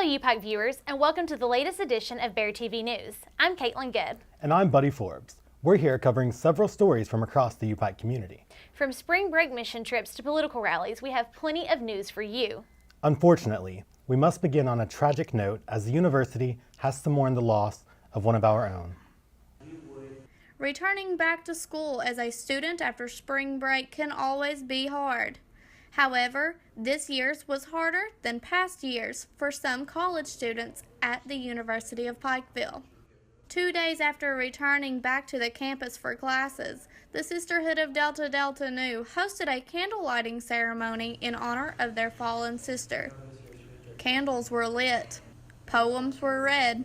UPIKE viewers, and welcome to the latest edition of Bear TV News. I'm Caitlin Good. And I'm Buddy Forbes. We're here covering several stories from across the UPIKE community. From spring break mission trips to political rallies, we have plenty of news for you. Unfortunately, we must begin on a tragic note as the university has to mourn the loss of one of our own. Returning back to school as a student after spring break can always be hard. However, this year's was harder than past years for some college students at the University of Pikeville. 2 days after returning back to the campus for classes, the Sisterhood of Delta Delta Nu hosted a candle lighting ceremony in honor of their fallen sister. Candles were lit, poems were read,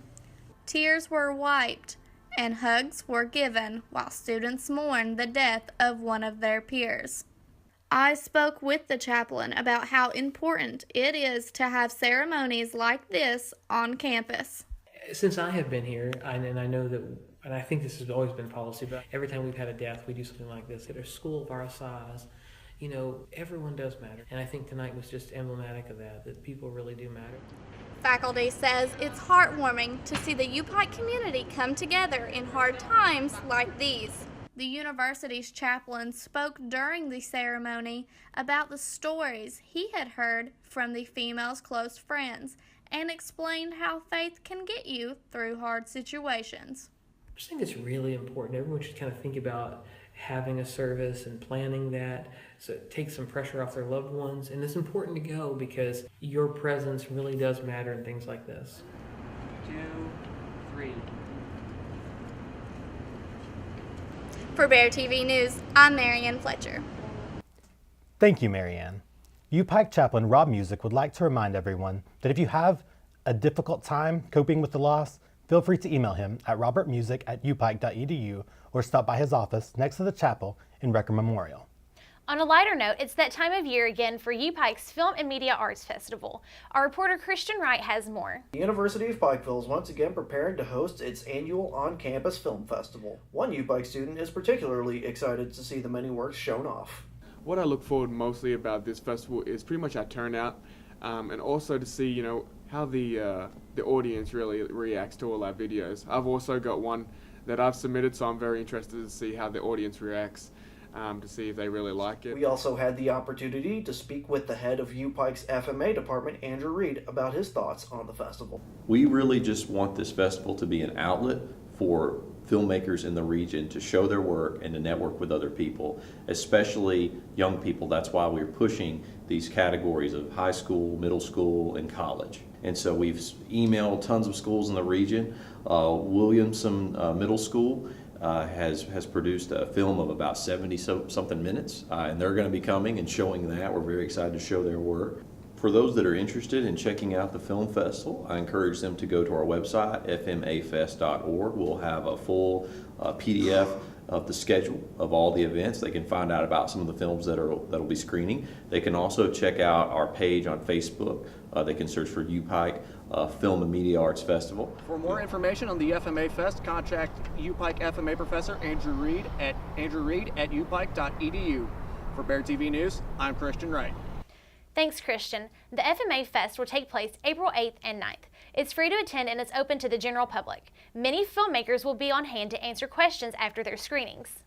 tears were wiped, and hugs were given while students mourned the death of one of their peers. I spoke with the chaplain about how important it is to have ceremonies like this on campus. Since I have been here, and I know that, and I think this has always been policy, but every time we've had a death, we do something like this. At a school of our size, you know, everyone does matter. And I think tonight was just emblematic of that people really do matter. Faculty says it's heartwarming to see the UPIKE community come together in hard times like these. The university's chaplain spoke during the ceremony about the stories he had heard from the female's close friends and explained how faith can get you through hard situations. I just think it's really important. Everyone should kind of think about having a service and planning that so it takes some pressure off their loved ones. And it's important to go because your presence really does matter in things like this. 2, 3. For Bear TV News, I'm Marianne Fletcher. Thank you, Marianne. UPIKE chaplain Rob Music would like to remind everyone that if you have a difficult time coping with the loss, feel free to email him at robertmusic@upike.edu or stop by his office next to the chapel in Recker Memorial. On a lighter note, it's that time of year again for UPIKE's Film and Media Arts Festival. Our reporter Christian Wright has more. The University of Pikeville is once again preparing to host its annual on-campus film festival. One UPIKE student is particularly excited to see the many works shown off. What I look forward mostly about this festival is pretty much our turnout, and also to see, how the audience really reacts to all our videos. I've also got one that I've submitted, so I'm very interested to see how the audience reacts, to see if they really like it. We also had the opportunity to speak with the head of UPIKE's FMA department, Andrew Reed, about his thoughts on the festival. We really just want this festival to be an outlet for filmmakers in the region to show their work and to network with other people, especially young people. That's why we're pushing these categories of high school, middle school, and college. And so we've emailed tons of schools in the region. Williamson Middle School has produced a film of about 70-something minutes, and they're going to be coming and showing that. We're very excited to show their work. For those that are interested in checking out the film festival, I encourage them to go to our website, fmafest.org. We'll have a full PDF of the schedule of all the events. They can find out about some of the films that'll be screening. They can also check out our page on Facebook. They can search for UPIKE Film and Media Arts Festival. For more information on the FMA Fest, contact UPIKE FMA Professor Andrew Reed at upike.edu. For Bear TV News, I'm Christian Wright. Thanks, Christian. The FMA Fest will take place April 8th and 9th. It's free to attend and it's open to the general public. Many filmmakers will be on hand to answer questions after their screenings.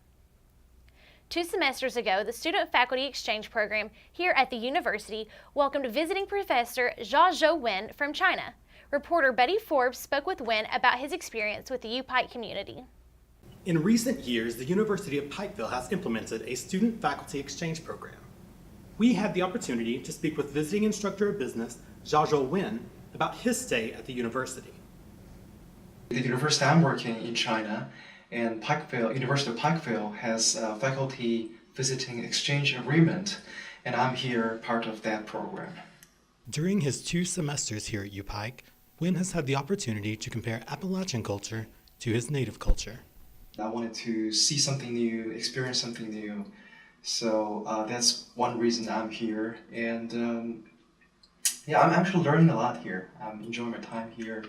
2 semesters ago, the Student Faculty Exchange Program here at the university welcomed visiting Professor Zhao Wen from China. Reporter Buddy Forbes spoke with Wen about his experience with the UPIKE community. In recent years, the University of Pikeville has implemented a Student Faculty Exchange Program. We had the opportunity to speak with visiting instructor of business, Zhao Wen, about his stay at the university. The university I'm working in China, and University of Pikeville has a faculty visiting exchange agreement, and I'm here part of that program. During his 2 semesters here at UPIKE, Wen has had the opportunity to compare Appalachian culture to his native culture. I wanted to see something new, experience something new. So that's one reason I'm here, and I'm actually learning a lot here. I'm enjoying my time here,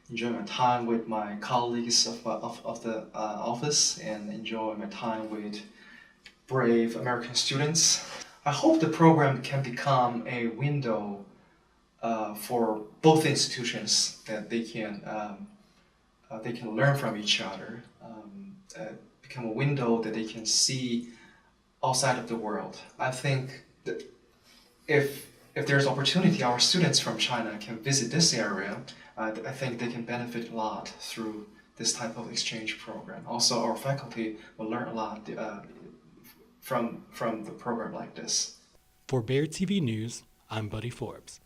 enjoying my time with my colleagues of the office, and enjoying my time with brave American students. I hope the program can become a window for both institutions that they can learn from each other, become a window that they can see outside of the world. I think that if there's opportunity, our students from China can visit this area. I think they can benefit a lot through this type of exchange program. Also, our faculty will learn a lot from the program like this. For Bear TV News, I'm Buddy Forbes.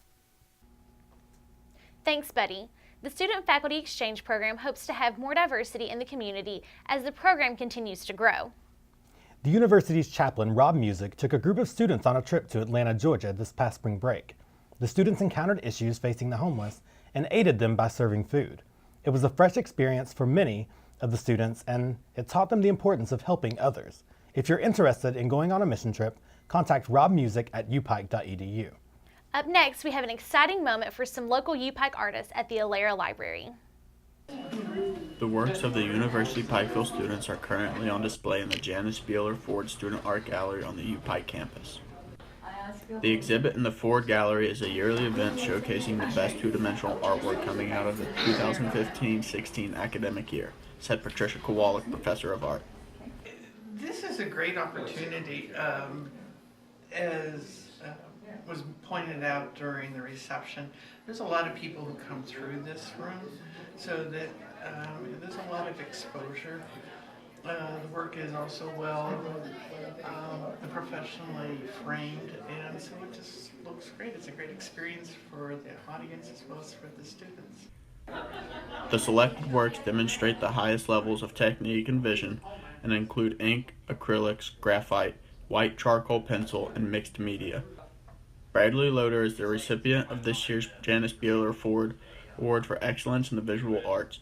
Thanks, Buddy. The Student Faculty Exchange Program hopes to have more diversity in the community as the program continues to grow. The university's chaplain, Rob Music, took a group of students on a trip to Atlanta, Georgia this past spring break. The students encountered issues facing the homeless and aided them by serving food. It was a fresh experience for many of the students, and it taught them the importance of helping others. If you're interested in going on a mission trip, contact Rob Music at upike.edu. Up next, we have an exciting moment for some local UPIKE artists at the Alera Library. The works of the University Pikeville students are currently on display in the Janice Beeler Ford Student Art Gallery on the UPIKE campus. The exhibit in the Ford Gallery is a yearly event showcasing the best two-dimensional artwork coming out of the 2015-16 academic year, said Patricia Kowalik, professor of art. This is a great opportunity, as was pointed out during the reception. There's a lot of people who come through this room, so that there's a lot of exposure. The work is also well professionally framed, and so it just looks great. It's a great experience for the audience as well as for the students. The selected works demonstrate the highest levels of technique and vision and include ink, acrylics, graphite, white charcoal pencil, and mixed media. Bradley Loader is the recipient of this year's Janice Beeler Ford Award for Excellence in the Visual Arts.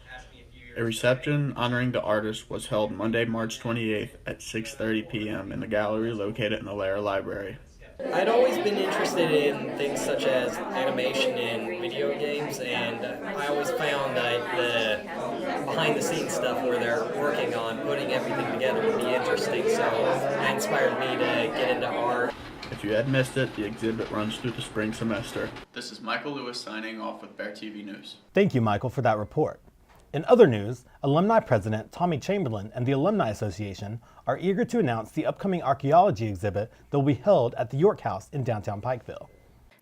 A reception honoring the artist was held Monday, March 28th at 6:30 p.m. in the gallery located in the Alera Library. I'd always been interested in things such as animation and video games, and I always found that the behind-the-scenes stuff where they're working on putting everything together would be interesting, so that inspired me to get into art. If you had missed it, the exhibit runs through the spring semester. This is Michael Lewis signing off with Bear TV News. Thank you, Michael, for that report. In other news, Alumni President Tommy Chamberlain and the Alumni Association are eager to announce the upcoming archaeology exhibit that will be held at the York House in downtown Pikeville.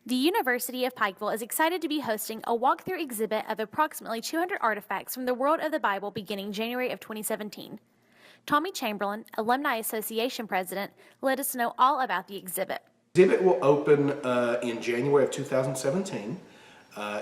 The University of Pikeville is excited to be hosting a walkthrough exhibit of approximately 200 artifacts from the world of the Bible beginning January of 2017. Tommy Chamberlain, Alumni Association President, let us know all about the exhibit. The exhibit will open in January of 2017.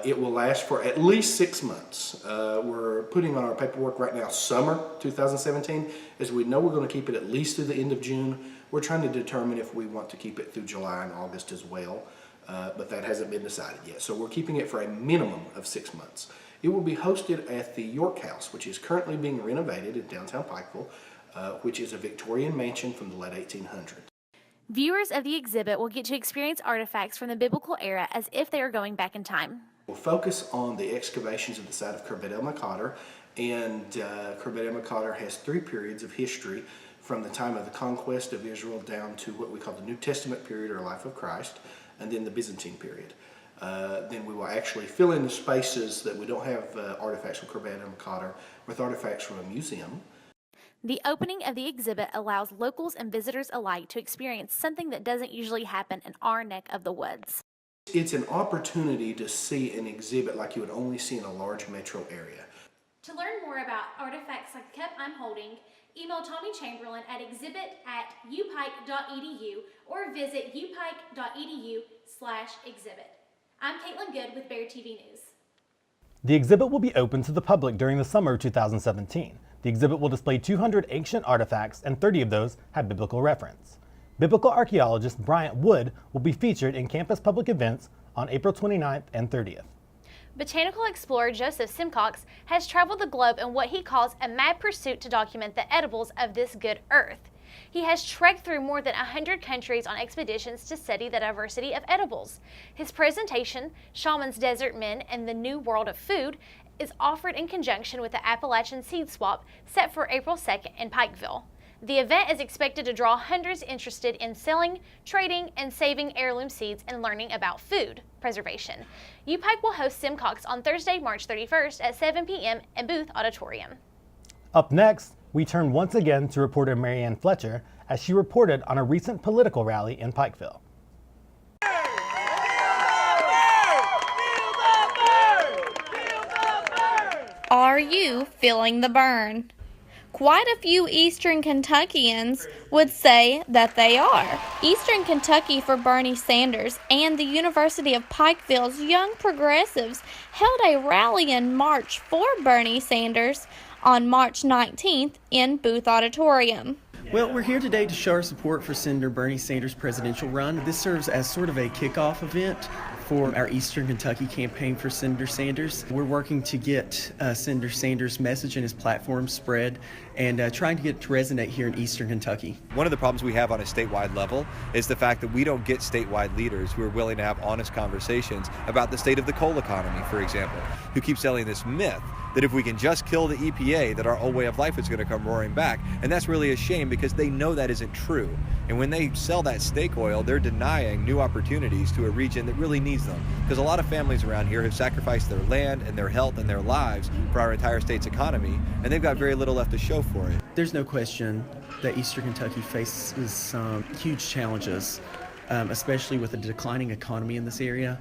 It will last for at least 6 months. We're putting on our paperwork right now summer 2017, as we know we're going to keep it at least through the end of June. We're trying to determine if we want to keep it through July and August as well, but that hasn't been decided yet. So we're keeping it for a minimum of 6 months. It will be hosted at the York House, which is currently being renovated in downtown Pikeville, which is a Victorian mansion from the late 1800s. Viewers of the exhibit will get to experience artifacts from the biblical era as if they are going back in time. We'll focus on the excavations at the site of Khirbet el-Makadar, and Khirbet el-Makadar has 3 periods of history from the time of the conquest of Israel down to what we call the New Testament period or life of Christ, and then the Byzantine period. Then we will actually fill in the spaces that we don't have artifacts from Khirbet el-Makadar with artifacts from a museum. The opening of the exhibit allows locals and visitors alike to experience something that doesn't usually happen in our neck of the woods. It's an opportunity to see an exhibit like you would only see in a large metro area. To learn more about artifacts like the cup I'm holding, email Tommy Chamberlain at exhibit@upike.edu or visit upike.edu/exhibit. I'm Caitlin Good with Bear TV News. The exhibit will be open to the public during the summer of 2017. The exhibit will display 200 ancient artifacts, and 30 of those have biblical reference. Biblical archaeologist Bryant Wood will be featured in campus public events on April 29th and 30th. Botanical explorer Joseph Simcox has traveled the globe in what he calls a mad pursuit to document the edibles of this good earth. He has trekked through more than 100 countries on expeditions to study the diversity of edibles. His presentation, Shaman's Desert Men and the New World of Food, is offered in conjunction with the Appalachian Seed Swap set for April 2nd in Pikeville. The event is expected to draw hundreds interested in selling, trading, and saving heirloom seeds and learning about food preservation. UPIKE will host Simcox on Thursday, March 31st at 7 p.m. in Booth Auditorium. Up next, we turn once again to reporter Marianne Fletcher as she reported on a recent political rally in Pikeville. Are you feeling the burn? Quite a few Eastern Kentuckians would say that they are. Eastern Kentucky for Bernie Sanders and the University of Pikeville's Young Progressives held a rally in March for Bernie Sanders on March 19th in Booth Auditorium. Well, we're here today to show our support for Senator Bernie Sanders' presidential run. This serves as sort of a kickoff event for our Eastern Kentucky campaign for Senator Sanders. We're working to get Senator Sanders' message and his platform spread and trying to get it to resonate here in Eastern Kentucky. One of the problems we have on a statewide level is the fact that we don't get statewide leaders who are willing to have honest conversations about the state of the coal economy, for example, who keep selling this myth that if we can just kill the EPA, that our old way of life is going to come roaring back. And that's really a shame because they know that isn't true. And when they sell that stake oil, they're denying new opportunities to a region that really needs them. Because a lot of families around here have sacrificed their land and their health and their lives for our entire state's economy, and they've got very little left to show for it. There's no question that Eastern Kentucky faces some huge challenges, especially with a declining economy in this area.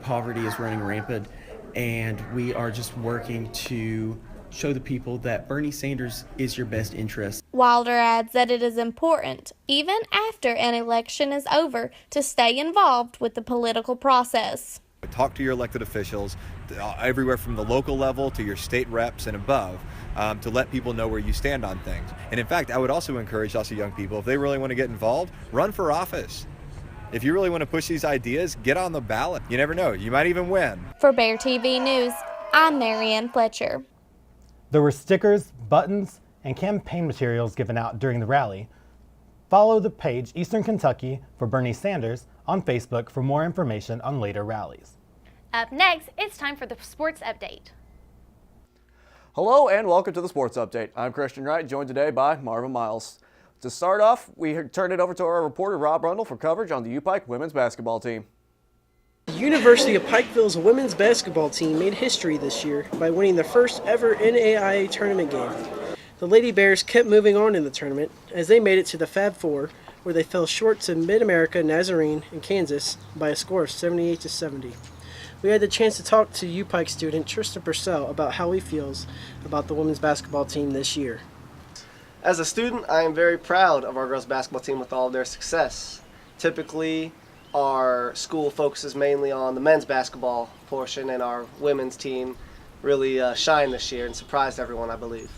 Poverty is running rampant, and we are just working to show the people that Bernie Sanders is your best interest. Wilder adds that it is important, even after an election is over, to stay involved with the political process. Talk to your elected officials, everywhere from the local level to your state reps and above, to let people know where you stand on things. And in fact, I would also encourage young people, if they really want to get involved, run for office. If you really want to push these ideas, get on the ballot. You never know, you might even win. For Bear TV News, I'm Marianne Fletcher. There were stickers, buttons, and campaign materials given out during the rally. Follow the page Eastern Kentucky for Bernie Sanders on Facebook for more information on later rallies. Up next, it's time for the sports update. Hello and welcome to the Sports Update. I'm Christian Wright, joined today by Marvin Miles. To start off, we turn it over to our reporter Rob Rundle for coverage on the UPIKE women's basketball team. The University of Pikeville's women's basketball team made history this year by winning their first ever NAIA tournament game. The Lady Bears kept moving on in the tournament as they made it to the Fab Four, where they fell short to Mid-America Nazarene in Kansas by a score of 78-70. We had the chance to talk to UPIKE student Tristan Purcell about how he feels about the women's basketball team this year. As a student, I am very proud of our girls basketball team with all of their success. Typically, our school focuses mainly on the men's basketball portion, and our women's team really shined this year and surprised everyone, I believe.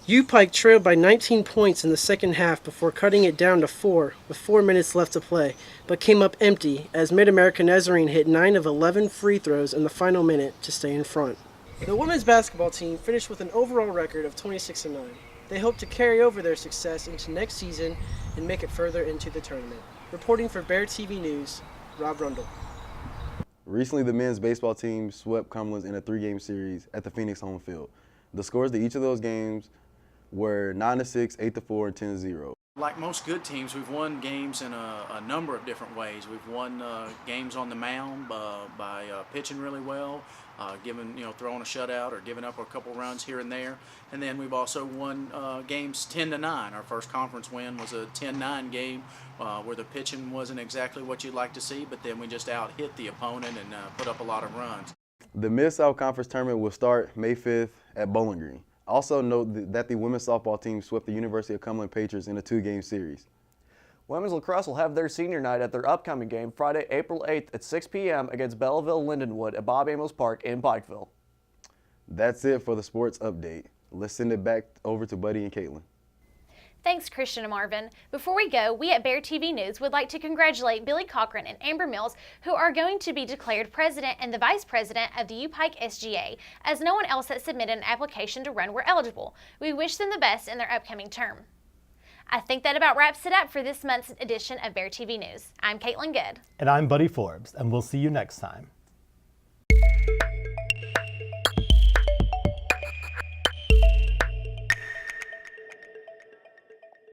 UPIKE trailed by 19 points in the second half before cutting it down to 4 with 4 minutes left to play, but came up empty as Mid-America Nazarene hit 9 of 11 free throws in the final minute to stay in front. The women's basketball team finished with an overall record of 26-9. They hope to carry over their success into next season and make it further into the tournament. Reporting for Bear TV News, Rob Rundle. Recently, the men's baseball team swept Cumberland in a 3-game series at the Phoenix home field. The scores to each of those games were 9-6, 8-4, and 10-0. Like most good teams, we've won games in a number of different ways. We've won games on the mound by pitching really well, throwing a shutout or giving up a couple runs here and there. And then we've also won games 10-9. Our first conference win was a 10-9 game where the pitching wasn't exactly what you'd like to see, but then we just out-hit the opponent and put up a lot of runs. The Mid-South Conference tournament will start May 5th at Bowling Green. Also note that the women's softball team swept the University of Cumberland Patriots in a 2-game series. Women's lacrosse will have their senior night at their upcoming game Friday, April 8th at 6 p.m. against Belleville Lindenwood at Bob Amos Park in Pikeville. That's it for the sports update. Let's send it back over to Buddy and Caitlin. Thanks, Christian and Marvin. Before we go, we at Bear TV News would like to congratulate Billy Cochran and Amber Mills, who are going to be declared president and the vice president of the UPIKE SGA, as no one else that submitted an application to run were eligible. We wish them the best in their upcoming term. I think that about wraps it up for this month's edition of Bear TV News. I'm Caitlin Good. And I'm Buddy Forbes, and we'll see you next time.